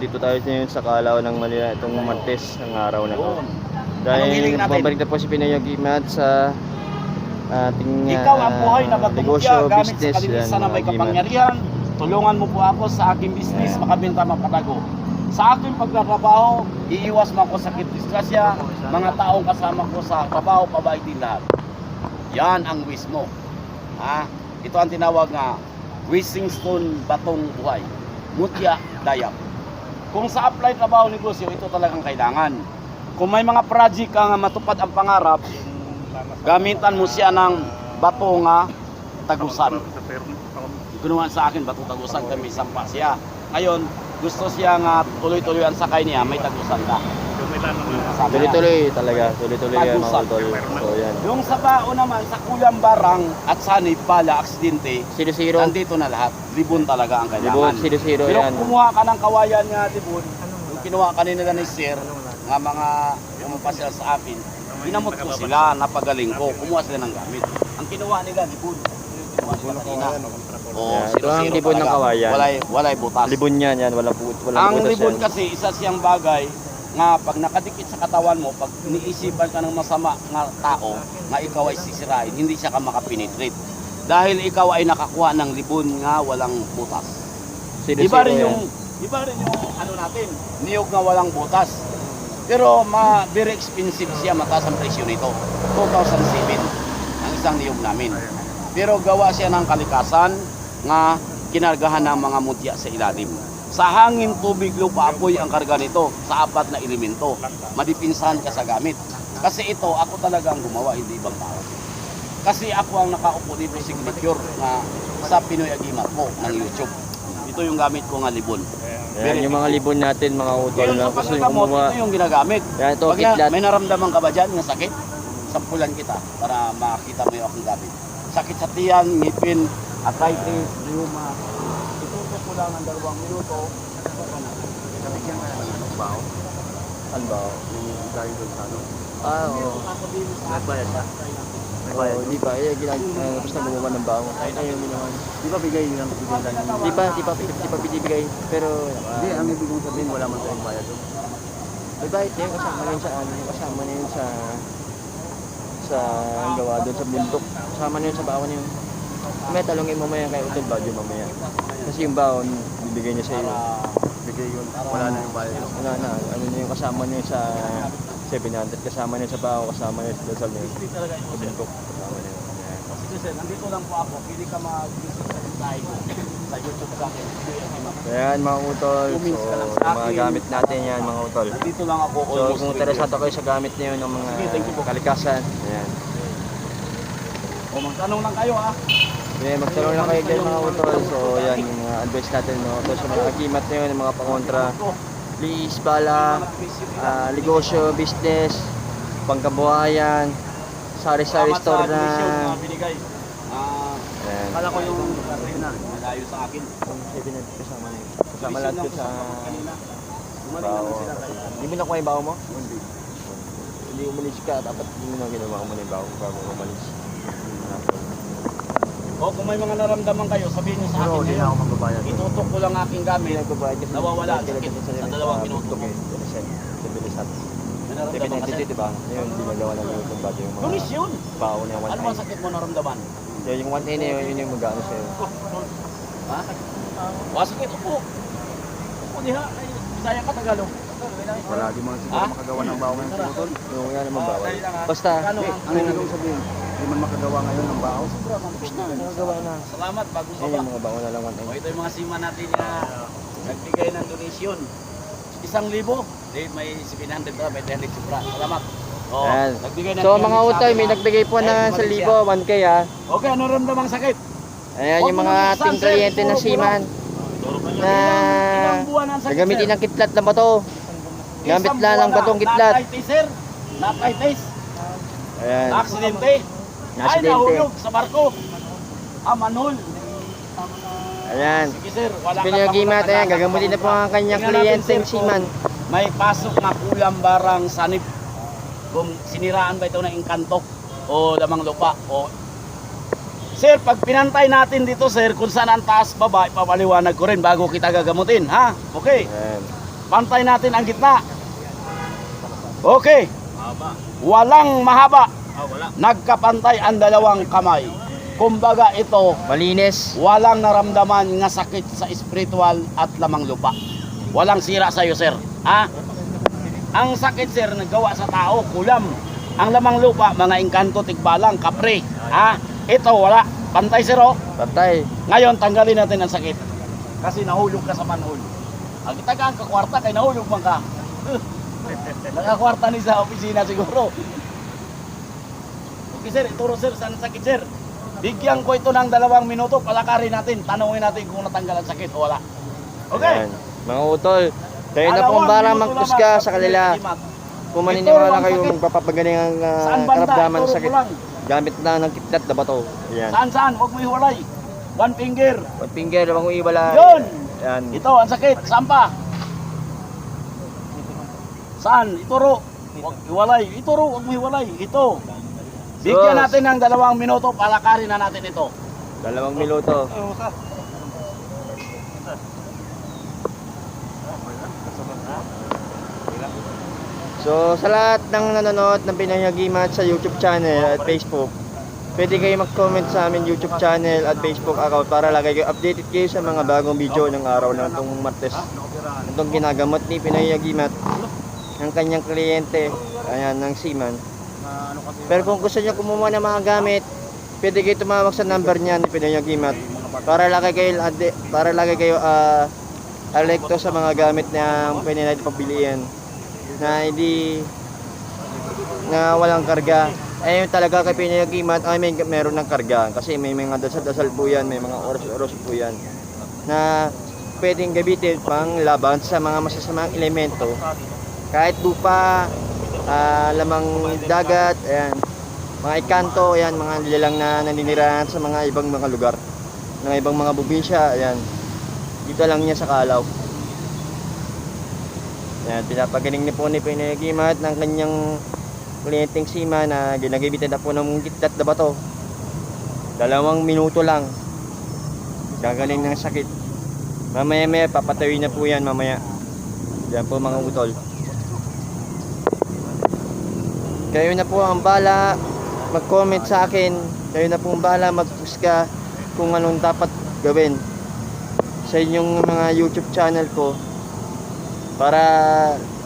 nandito tayo ngayon sa Calao ng Manila itong Martes ng araw na to. Dahil babalik na po si Pinoy Agimat sa ating ikaw ang buhay na negosyo, gamit business. sa kalinisan na may kapangyarihan. Tulungan mo po ako sa aking business, makabenta mapatago. Sa aking pagtatrabaho, iiwas mo ako sa disgrasya, mga taong kasama ko sa trabaho, pabait din lahat. Yan ang wish mo. Ito ang tinawag na wishing stone, batong buhay. Mutya dayap. Kung sa apply trabaho negosyo, ito talagang kailangan. Kung may mga project kang matupad ang pangarap, gamitan mo siya ng bato nga tagusan. Ginawa sa akin bato tagusan, kami sampa siya. Ngayon, gusto siya nga tuloy-tuloy ang sakay niya, may tagusan ka. Tuloy-tuloy talaga, tuloy-tuloy yan mga utol. So yan. Yung sa bao naman, sa Kuyang Barang at Sanib, bala, aksidente, 0-0. nandito na lahat. Libon talaga ang kailangan. Libon, 0-0 Pero yan. kumuha ka ng kawayan nga, libon, yung kinuha kanina ni Sir, nga mga pumapasyal sa akin, ginamot ko sila, napagaling ko, kumuha sila ng gamit. Ang kinuha nila, libon. Kinuha nila kanina. Ito ang libon ng kawayan. Walay butas. Libon yan, walang Ang butas libon yan. kasi, isa siyang bagay, nga pag nakadikit sa katawan mo, pag niisipan ka ng masama nga tao, nga ikaw ay sisirain, hindi siya ka makapenetrate. Dahil ikaw ay nakakuha ng libon nga walang butas. Iba rin yung ano natin, niyog nga walang butas. Pero very expensive siya, mataas ang presyo nito. 2007 ang isang niyog namin. Pero gawa siya ng kalikasan nga kinargahan ng mga mutya sa ilalim. Sa hangin, tubig, lupa, apoy ang karga nito sa apat na elemento. Madipinsahan ka sa gamit. Kasi ito, ako talagang gumawa, hindi ibang tao. Kasi ako ang nakaupo dito signature na sa Pinoy Agimat po ng YouTube. Ito yung gamit ko nga libon. Yan, yung mga libon natin mga utol Yung na sa gusto yung pagkakamot, kumuha. ito yung ginagamit. Yan, ito, Pag kitlat. may naramdaman ka ba dyan ng sakit, sampulan kita para makita mo yung aking gamit. Sakit sa tiyan, ngipin, arthritis, rheuma. Itutok ko lang ng 2 minuto. Nabigyan ka naman ng bao. Ano ba? Yung dahil doon sa ano. Oo. Nagbayad ka? Di pa, tapos na gumawa ng baong. Ayaw mo naman. Di ba bigay yun ang bigay lang? Di pa binibigay. Pero, Hindi, ang ibig kong sabihin, wala man tayong bayad doon. may bayad niya, kasama na yun sa ano, kasama na yun sa gawa doon sa bundok. Kasama na yun sa baon yun. May talongin mamaya kay Utol Badyo mamaya. Kasi yung baon, bibigay niya sa iyo. Bigay yun, wala na yung bayad doon. Wala na, ano niya yung kasama niya sa 700, kasama niya sa baon, kasama niya sa dasal niya. Hindi talaga ito, Sa sir. bundok, kasama niya. Sige sir, nandito lang po ako. Pili ka mag-visit sa mensahe ko sa YouTube sa akin. Ayan mga utol, so yung mga gamit natin yan mga utol. Dito lang ako. So kung interesado kayo sa gamit niyo ng mga kalikasan, ayan. O magtanong lang kayo ha. Yeah, magtanong lang kayo dyan mga utol. So yan yung mga advice natin mga utol sa mga agimat na yun, yung mga pangontra. Please, bala, negosyo, business, pangkabuhayan, sari-sari store na. Binigay. Ayan. Kala ko yung malayo sa akin. Kasama na yun. Kasama lahat yun sa Dumating naman sila kayo. Hindi mo nakuha yung baho mo? Hindi. Hindi umalis ka, dapat hindi mo na ginawa mo na yung baho bago umalis. O kung may mga naramdaman kayo, sabihin nyo sa akin Hindi na ako ngayon. magbabayad. Itutok ko lang aking gamit. Nawawala ang sakit sa 2 minuto. Sa bilisan. May naramdaman ka sir? Diba? Ngayon, ginagawa ng YouTube ba yung mga Lunis yun. baho na yung Ano ang sakit mo naramdaman? yung 1 yun yung mag-ano sa'yo. Ha? Sakit upo. Upo diha. Ay, Bisaya ka Tagalog. Palagi mga siguro makagawa ng baho ng tutol. Yung nga naman baho. Basta, Ano Ang ibig kong sabihin, hindi man makagawa ngayon ng baho. basta, nagagawa na. Salamat, bagong Ayun baba. yung mga baho na lang 1 O ito yung mga sima natin na nagbigay ng donation. 1,000. May 700 na, may 300 sobra. Salamat. O, Ayan. nagbigay ng So 300 mga sa utol, akin, may ha? nagbigay po Ay, na Malaysia. 1,000, 1K ha. Okay, ano ramdamang sakit? Ayan yung mga ating kliyente na siman na Ilang buwan ang sakit, nagamitin sir? ng kitlat na bato. Gamit Isang lang buwan ng batong na. kitlat. Na-arthritis, sir. Na-arthritis. Ayan. Na-aksidente. Ay, Na-aksidente. nahulog sa barko. Manhol. Ayan. Sige, sir. Wala kang Pinag-imat, ayan, kamutan. gagamutin na po ang kanyang Tingnan natin, kliyenteng sir, kung siman. may pasok na Kuyang Barang Sanib. Kung siniraan ba ito ng engkanto o lamang lupa o sir, pag pinantay natin dito sir kung saan ang taas baba, ipapaliwanag ko rin bago kita gagamutin, ha? Okay. Ayan. pantay natin ang gitna. Okay. Walang mahaba. Nagkapantay ang dalawang kamay. Kumbaga ito, Malinis. walang naramdaman nga sakit sa espiritual at lamang lupa. Walang sira sa iyo, sir. Ha? Ang sakit, sir, nagawa sa tao, kulam. Ang lamang lupa, mga engkanto, tigbalang, kapre. Ha? Ito, wala. Pantay, sir, oh. Patay. Ngayon, tanggalin natin ang sakit. Kasi nahulog ka sa manhole. Ang kita ka kwarta, kay nahulog man ka. Nakakwarta ni sa opisina siguro. Okay, sir, ituro, sir, saan ang sakit, sir? Bigyan ko ito ng 2 minuto, palakarin natin, tanungin natin kung natanggal ang sakit o wala. Okay? Yan. Mga utol, kayo na pong para magkusga sa kanila. Kung maniniwala kayo magpapagaling ang Saan banda? karamdaman Ituro sa ko sakit. lang. Gamit na ng kitlat na bato. Yan. Saan? Huwag mo iwalay. One finger. One finger, huwag mong iwala. Yun! Yan. Ito, ang sakit. Saan pa? Saan? Ituro. Huwag iwalay. Ituro, huwag mo iwalay. Ito. Bigyan Sus. natin ng 2 minuto, palakarin na natin ito. 2 minuto. So, sa lahat ng nanonood ng Pinoy Agimat sa YouTube channel at Facebook, pwede kayo mag-comment sa amin YouTube channel at Facebook account para lagi kayo updated kayo sa mga bagong video ng araw ng itong Martes. Itong ginagamot ni Pinoy Agimat ng kanyang kliyente, ayan, ng Seaman. Pero kung gusto niyo kumuha ng mga gamit, pwede kayo tumawag sa number niya ni Pinoy Agimat para lagi kayo alerto sa mga gamit na pwede natin pabiliin na hindi na walang karga. Ayun talaga kay Pinoy Agimat ay meron ng karga kasi may mga dasal-dasal po yan, may mga oras-oras po yan na pwedeng gamitin pang laban sa mga masasamang elemento kahit lupa, lamang dagat, ayan, mga ikanto, ayan, mga nilalang na naninirahan sa mga ibang mga lugar ng ibang mga probinsya, ayan, dito lang niya sa Kalaw. Ayan, pinapagaling ni po ni Pinoy Agimat ng kanyang kliyenteng Sima na ginagamitan na po ng gitlat na bato. 2 minuto lang, gagaling ng sakit. Mamaya papatawin na po yan mamaya. Yan po mga utol. Kayo na po ang bala mag-comment sa akin. Kayo na po ang bala mag-puska kung anong dapat gawin sa inyong mga YouTube channel ko para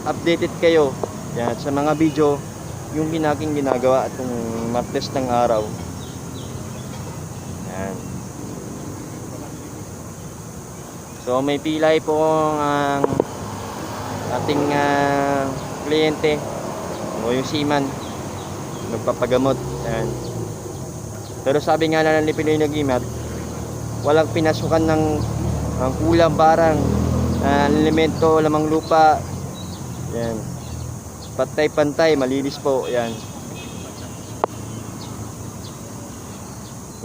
updated kayo yan, sa mga video yung aking ginagawa itong Martes ng araw. Yan. So may pilay po ang ating kliyente o yung Seaman nagpapagamot. Ayan. Pero sabi nga na ni Pinoy Agimat, walang pinasukan ng kulang barang, elemento, lamang lupa. Yan. Pantay-pantay, malinis po. Yan.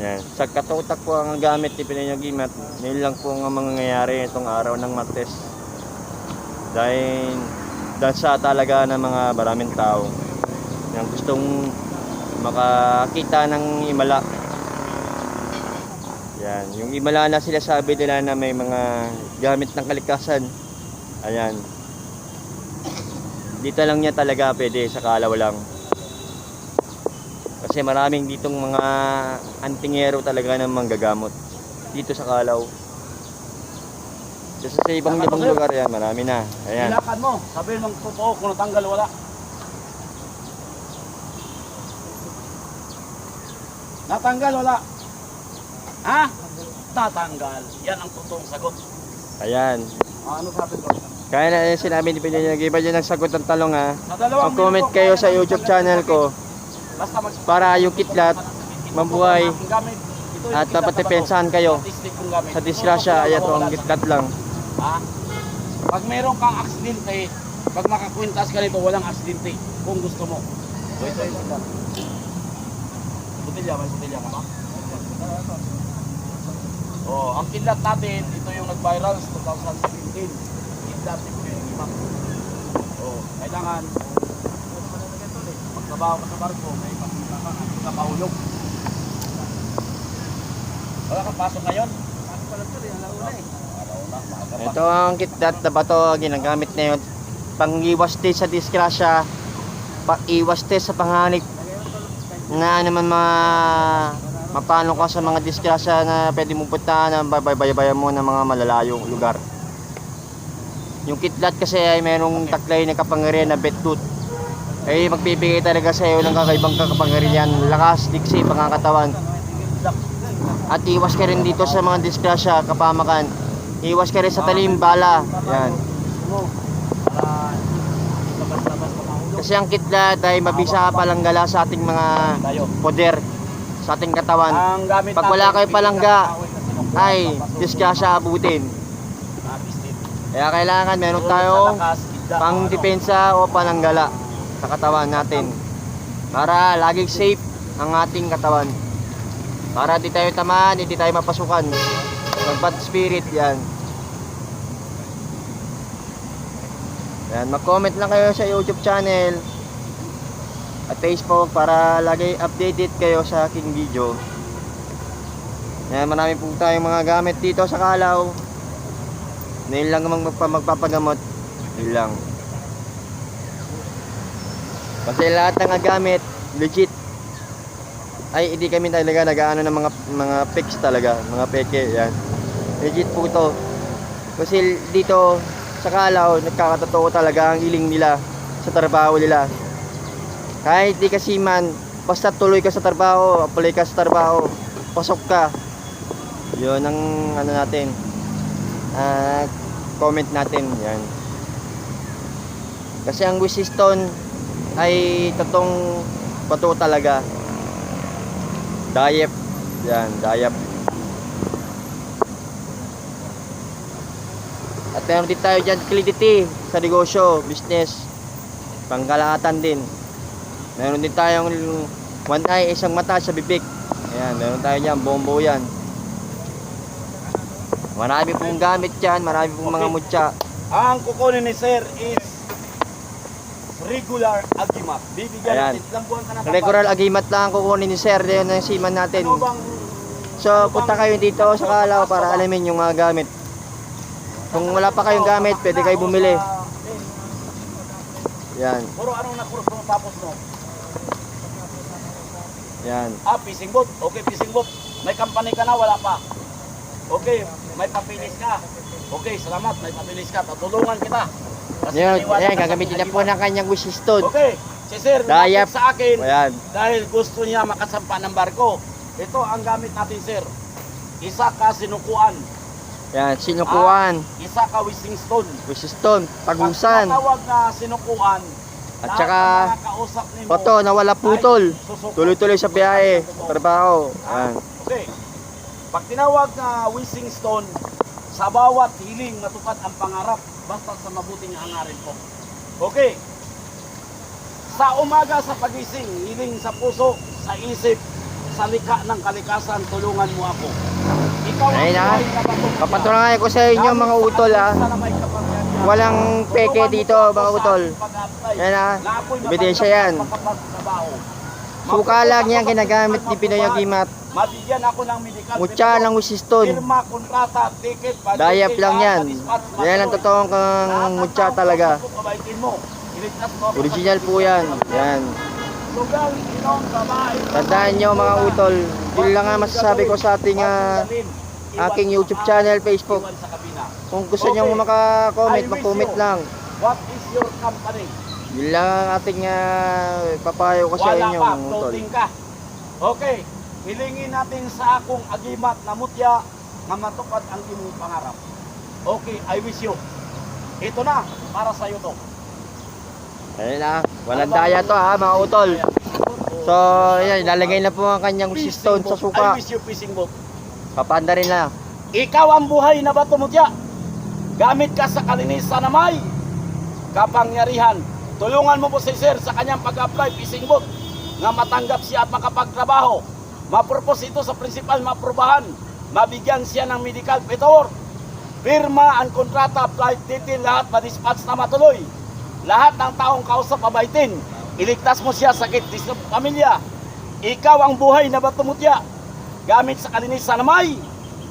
Yan. Sa katutak po ang gamit ni Pinoy Agimat. Ngayon lang po ang mangyayari itong araw ng Martes. Dahil dansa talaga ng mga maraming tao yang gustong makakita ng Himala. Yan, yung Himala na sila sabi nila na may mga gamit ng kalikasan. Ayan. Dito lang niya talaga pwede, sa Kalaw lang. Kasi maraming ditong mga antingero talaga ng manggagamot dito sa Kalaw. Kasi sa ibang lugar yan, marami na. Ayan. Hilakad mo, sabihin mong totoo kung natanggal wala. Natanggal wala. Ha? Tatanggal. Yan ang totoong sagot. Ayan. Ano sabi ko? Kaya na sinabi ni Pinoy Agimat yun ang sagot ng talong ha. Sa 2 Mag-comment minuto, kayo kaya sa mo YouTube natanggal channel ang ko sakit. Basta para yung kitlat mabuhay at dapat depensahan kayo sa disgrasya. Ayan po ang kitlat lang. Ha? Pag meron kang aksidente, pag makakwintas ka nito, walang aksidente. Kung gusto mo. Ito. Butilya, may butilya ka ba? Oh, ang kidlat natin, ito yung nag-viral sa 2017. Kidlat ni Pinoy Agimat. Oh, kailangan magtrabaho ka sa barko, may kapahulog. Wala kang pasok ngayon? Pasok pala ito, alauna eh. Ito ang kidlat na bato, ginagamit na yun. Pang-iwas din sa disgrasya, pang-iwas din sa panghanip na naman mapano ka sa mga disgrasya na pwede mong puntahan na babayabayan mo ng mga malalayong lugar. Yung kidlat kasi ay mayroong taklay na kapangyarihan na bettut. Ay magbibigay talaga sa iyo ng kakaibang kapangyarihan, lakas, diksi, pangangatawan. At iwas ka rin dito sa mga disgrasya, kapamakan. Iwas ka rin sa talim, bala. Yan. Kasi ang kidlat ay mabisa palanggala sa ating mga poder, sa ating katawan. Ang gamit Pag wala natin, kayo palangga, sinukuan ay tapos disgrasya abutin. bistit. Kaya kailangan meron tayong pang depensa o palanggala sa katawan natin para laging safe ang ating katawan, para di tayo tamaan, hindi tayo mapasukan ng bad spirit. Yan, mag-comment lang kayo sa YouTube channel at Facebook para lagi updated kayo sa aking video. Yan, marami po tayong mga gamit dito sa Kalaw. Ngayon lang magpapagamot. Yun lang. Kasi lahat ng gamit legit. Ay hindi kami talaga nag-aano ng mga fix talaga, mga peke. Yan. Legit po to. Kasi dito sa Kalaw, nagkakatotoo talaga ang hiling nila sa trabaho nila. Kahit di kasi man, basta tuloy ka sa trabaho, apply ka sa trabaho, pasok ka. Yun ang ano natin, comment natin. Yan. Kasi ang Wisdom ay totoong bato talaga. Dayep. Yan, dayap. At meron din tayo dyan liquidity sa negosyo, business, pangkalahatan din. Meron din tayong one eye, isang mata sa bibig. Ayan, meron tayo dyan, bombo yan. Marami pong gamit dyan, marami pong mga mutya. Ang kukunin ni Sir is regular agimat. Bibigyan Ayan. natin ilang buwan ka na Regular agimat lang ang kukunin ni Sir, yun ang siman natin. Ano bang So punta kayo dito sa Kalaw para alamin yung mga gamit. Kung wala pa kayong gamit, pwede kayo bumili. Yan, Puro anong na-cross mo tapos mo? yan. Fishing boat. Okay, fishing boat. May company ka na, wala pa. Okay, may papilis ka. Okay, salamat, may papilis ka. Tutulungan kita. Kasi Yan, naniwala yan, ka sa gagamitin na po agimat. ng kanyang Wisdom. Okay, si Sir, Dayap. lumapit sa akin Ayan. dahil gusto niya makasampa ng barko. Ito ang gamit natin, Sir. Isa ka sinukuan. Yan, sinukuan, Isa ka wishing stone. Wisdom, tagusan. Pag tawag na sinukuan, At lahat saka, ng mga kausap nimo Bato na wala putol. ay susuko. Tuloy-tuloy sa biyahe, trabaho. Yan. Okay. Pag tinawag na wishing stone, sa bawat hiling matupad ang pangarap basta sa mabuting hangarin po. Okay. Sa umaga sa pagising, hiling sa puso, sa isip, sa likha ng kalikasan, tulungan mo ako. Ikaw ang Ayun na. buhay na batong Papatunayan ko sa inyo mga utol ha. Walang peke dito mga utol. Yan ha. Ebidensya yan. Suka lang yan ginagamit ni Pinoy Agimat. Mabigyan ako ng medical Mutya ng Wisdom. firma, kontrata, ticket, Dayap lang yan. Yan ang totoong kang mutya talaga. Original po yan. Yan. Sugal, inom, babae. Tandaan nyo mga utol. Yun lang nga masasabi ko sa ating aking YouTube channel, Facebook. Iwan sa kabina. Kung gusto nyo maka-comment, mag-comment lang. What is your company? Yun lang ang ating papayo ko sa Wala inyo pa, mga utol. floating ka. Okay, hilingin natin sa akong agimat na mutya na matupad ang imong pangarap. Okay, I wish you. Ito na, para sa'yo to. Ayun na, walang daya to ha mga utol. So, ayan, ilalagay na po ang kanyang Wisdom sa I suka. wish you fishing boat. Papanda rin na. Ikaw ang buhay na bato mutya. Gamit ka sa kalinisan na may kapangyarihan. Tulungan mo po si Sir sa kanyang pag-apply fishing boat na matanggap siya at makapagtrabaho. Mapropose ito sa principal, maprobahan. Mabigyan siya ng medical paperwork. Firma ang kontrata, flight detail, lahat madispatch na matuloy. Lahat ng taong kausap abaitin. Iligtas mo siya sa sakit sa pamilya. Ikaw ang buhay na bato mutya. Gamit sa kalinisan na may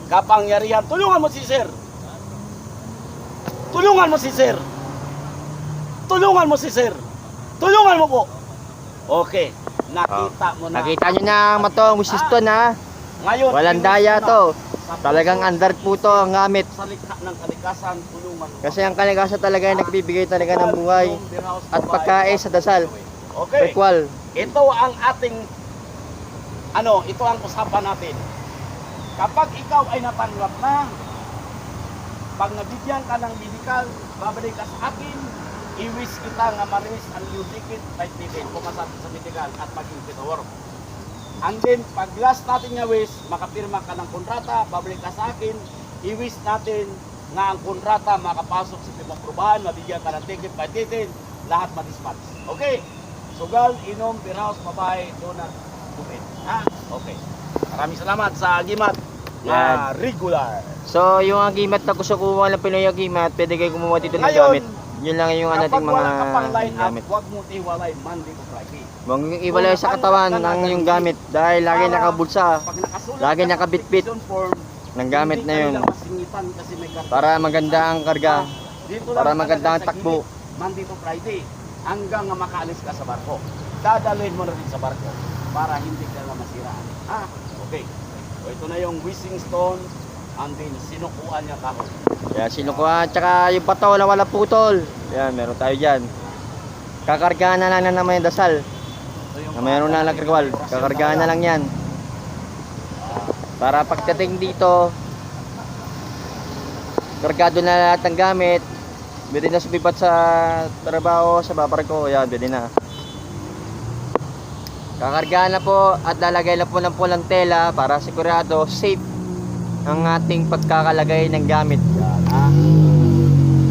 kapangyarihan. Tulungan mo si Sir. Tulungan mo si sir. Tulungan mo si sir. Tulungan mo po. Okay. Nakita mo na. Nakita nyo na ang matong wisiston ha. Ngayon, Walang daya to. Talagang under po to ang gamit. Sa likha ng kalikasan, tulungan mo. Kasi ang kalikasan talaga ay nagbibigay talaga ng buhay at pagkain sa dasal. Okay. Equal. Ito ang ating ito ang usapan natin. Kapag ikaw ay natanggap na, pag nabigyan ka ng medical, babalik ka sa akin, iwis kita nga maris ang iyong ticket, flight ticket, pumasat sa medical at maging pitowork. And then, pag last natin nga wish, makapirma ka ng kontrata, babalik ka sa akin, iwis natin nga ang kontrata makapasok sa pipaprubahan, mabigyan ka ng ticket, flight ticket, lahat madispatch. Okay? Sugal, inom, beer house, babae, donut, bukid. Ha? Okay. Maraming salamat sa agimat na regular. So yung agimat na gusto kuha ng Pinoy agimat, pwede kayo kumuha dito ng Ngayon, gamit. Yun lang yung Kapag ating mga wala ka pang line up, gamit. huwag mo tiwalay Monday to Friday. Huwag mong iwalay sa katawan ng yung gamit dahil lagi nakabulsa Pag nakasulat Lagi ka sa nakabitbit application form, ng gamit hindi na ka yun nila masingitan kasi may karga. para maganda ang karga. Dito para lang maganda ang nakalagay sa takbo. gilid, Monday to Friday, hanggang nga makaalis ka sa barko. Dadalhin mo na rin sa barko para hindi ka na masiraan. Okay. So ito na yung wishing stone and then sinukuan niya kahoy. Yan, sinukuha. Tsaka yung bato na wala putol. Yan, meron tayo dyan. Kakargahan na lang na naman yung dasal. So yung Na meron na nagkagwal. Kakargahan na lang yan. Para pagdating dito, kargado na lahat ng gamit. Pwede na sumipat sa trabaho, sa babarko. Yan, pwede na. Kakargahan na po at lalagay na po ng pulang tela para sigurado safe ang ating pagkakalagay ng gamit.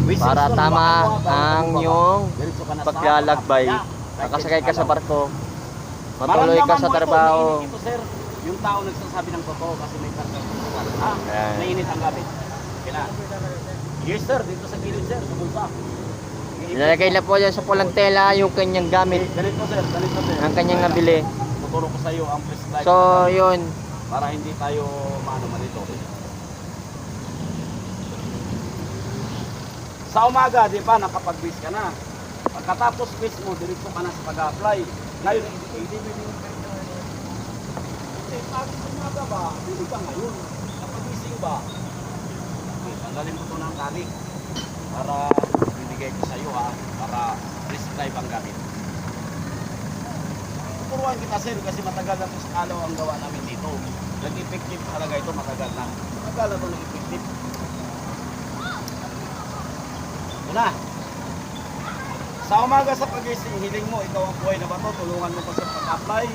Wishing Para stone, tama baka mo, ang baka yung diretso ka na sa paglalakbay. Yeah. Nakasakay ka sa barko, matuloy ka Maramdaman sa mo trabaho. Ito, ito, sir, yung tao nagsasabi ng totoo kasi may karga. Ayan. Mainit ang gamit. Okay na. Yes sir, dito sa gilid sir, sa bulsa. Ilalagay na po dyan sa pulang tela yung kanyang gamit, Ganito sir, ganito sir. ang kanyang nabili. Tuturo ko sa iyo ang prescribe. So yun, para hindi tayo maano malito. Sa umaga, di ba, nakapag-quiz ka na. Pagkatapos quiz mo, diretso ka na sa pag-apply. Ngayon, hindi pwedeng pag umaga ba, hindi ka ngayon. Kapag-gising ba? Okay, tanggalin mo ito ng kanik para bibigay ko sa iyo ha, para prescribe ang gamit. Tuturuan kita sir kasi matagal na po sa kalaw ang gawa namin dito. Nag-effective talaga ito, matagal na. Matagal na ito nag-effective. Ito na. Sa umaga sa pagising, hiling mo, ikaw ang buhay na ba ito? Tulungan mo pa sa pag-apply.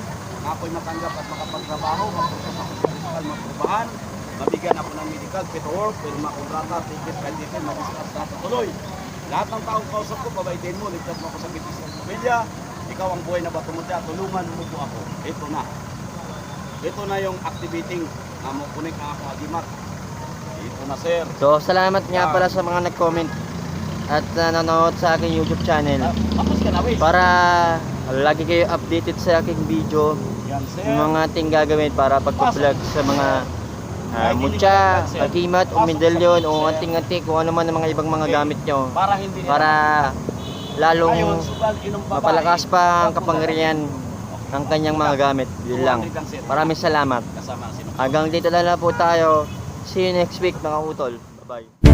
Ako'y matanggap at makapagtrabaho, mapunta sa hospital, maprubahan. Mabigyan ako ng medical, paperwork, pirma kontrata, ticket, kanditin, mag-discuss na tuloy. Lahat ng taong kausap ko, pabaitin mo, ligtas mo ako sa bitis ng pamilya. Ikaw ang buhay na ba tumutya, tulungan mo po ako. Ito na. Ito na yung activating na mo kunik ang ako agimat. Ito na sir. so salamat nga pala sa mga nag-comment at nanonood sa aking YouTube channel Tapos ka na, wait. para lagi kayo updated sa aking video, Yan sir. yung mga ating gagawin para pagpa-vlog sa mga mutya, agimat, o medalyon, o anting-anting, kung ano man ang mga ibang mga gamit nyo Para hindi nila- para lalong Ngayon, sugal, inom babae. mapalakas pa ang kapangyarihan ng kanyang mga gamit. Yun lang. Maraming salamat. Kasama ang sino. Hanggang dito na lang po tayo. See you next week mga utol. Bye-bye.